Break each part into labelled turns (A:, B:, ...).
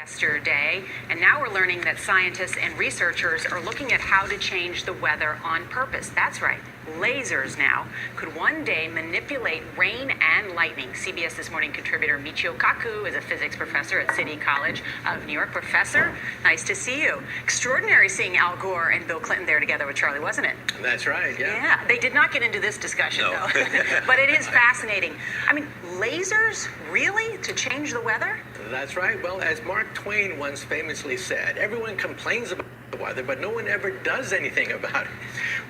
A: yesterday, and now we're learning that scientists and researchers are looking at how to change the weather on purpose. That's right, lasers now could one day manipulate rain and lightning. CBS This Morning contributor Michio Kaku is a physics professor at City College of New York. Professor, nice to see you. Extraordinary seeing Al Gore and Bill Clinton there together with Charlie, wasn't it?
B: That's right, yeah.
A: Yeah, they did not get into this discussion,
B: No.
A: though. But it is fascinating. I mean, lasers, really, to change the weather?
B: That's right. Well, as Mark Twain once famously said, everyone complains about the weather, but no one ever does anything about it.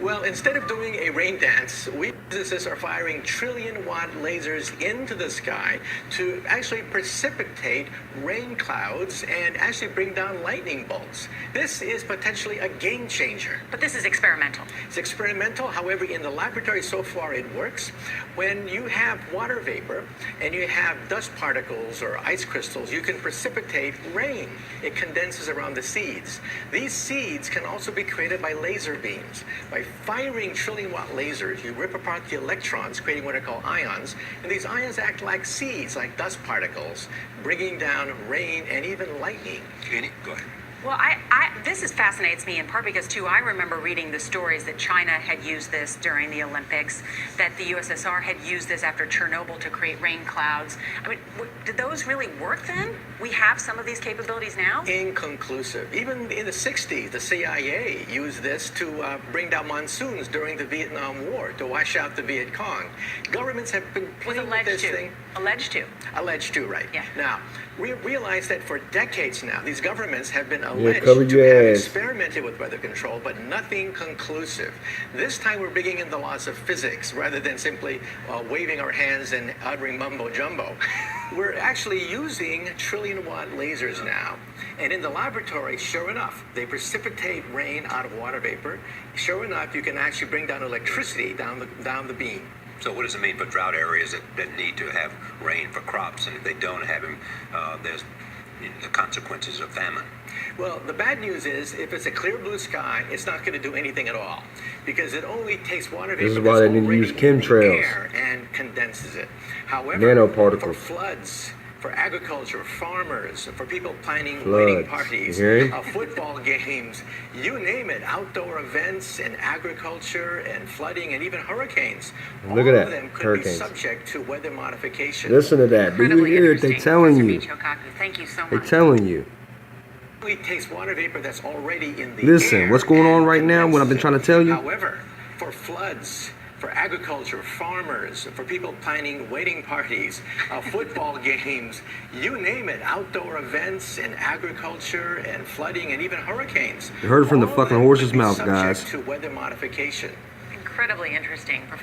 B: Well, instead of doing a rain dance, we physicists are firing trillion-watt lasers into the sky to actually precipitate rain clouds and actually bring down lightning bolts. This is potentially a game changer.
A: But this is experimental.
B: It's experimental. However, in the laboratory so far it works. When you have water vapor and you have dust particles or ice crystals, you can precipitate rain. It condenses around the seeds. These seeds can also be created by laser beams. By firing trillion-watt lasers, you rip apart the electrons, creating what are called ions, and these ions act like seeds, like dust particles, bringing down rain and even lightning.
C: Go ahead.
A: Well, this fascinates me in part because, too, I remember reading the stories that China had used this during the Olympics, that the USSR had used this after Chernobyl to create rain clouds. I mean, did those really work then? We have some of these capabilities now?
B: Inconclusive. Even in the 60s, the CIA used this to bring down monsoons during the Vietnam War, to wash out the Viet Cong. Governments have been playing with this thing.
A: Alleged to.
B: Alleged to, right.
A: Yeah.
B: Now, we realize that for decades now, these governments have been
D: cover
B: alleged to
D: your
B: have
D: ass.
B: experimented with weather control, but nothing conclusive. This time we're bringing in the laws of physics rather than simply waving our hands and uttering mumbo jumbo. We're actually using trillion-watt lasers now. And in the laboratory, sure enough, they precipitate rain out of water vapor. Sure enough, you can actually bring down electricity down the beam.
C: So what does it mean for drought areas that need to have rain for crops, and if they don't have them, there's the consequences of famine?
B: Well, the bad news is, if it's a clear blue sky, it's not going to do anything at all, because it only takes water vapor
D: This is why they need to use chemtrails.
B: air and condenses it. However,
D: Nanoparticles.
B: for floods, for agriculture, farmers, for people planning
D: Floods.
B: wedding parties,
D: You hear me?
B: football games, you name it, outdoor events and agriculture and flooding and even hurricanes.
D: Look
B: all
D: at
B: of
D: that,
B: them could
D: hurricanes.
B: be subject to weather modification.
D: Listen to that. Do you
A: Incredibly
D: hear it? They
A: interesting,
D: telling
A: Professor
D: you.
A: Michio Kaku. Thank you so
D: They
A: much.
D: telling you.
B: It takes water vapor that's already in the
D: Listen,
B: air
D: what's going on
B: and
D: right now, what I've been
B: condenses
D: trying to tell you?
B: However, for floods, for agriculture, farmers, for people planning wedding parties, football games, you name it, outdoor events and agriculture and flooding and even hurricanes.
D: You heard it from the
B: all of
D: fucking
B: them
D: horse's
B: could be
D: mouth,
B: subject
D: guys.
B: to weather modification.
A: Incredibly interesting, Professor.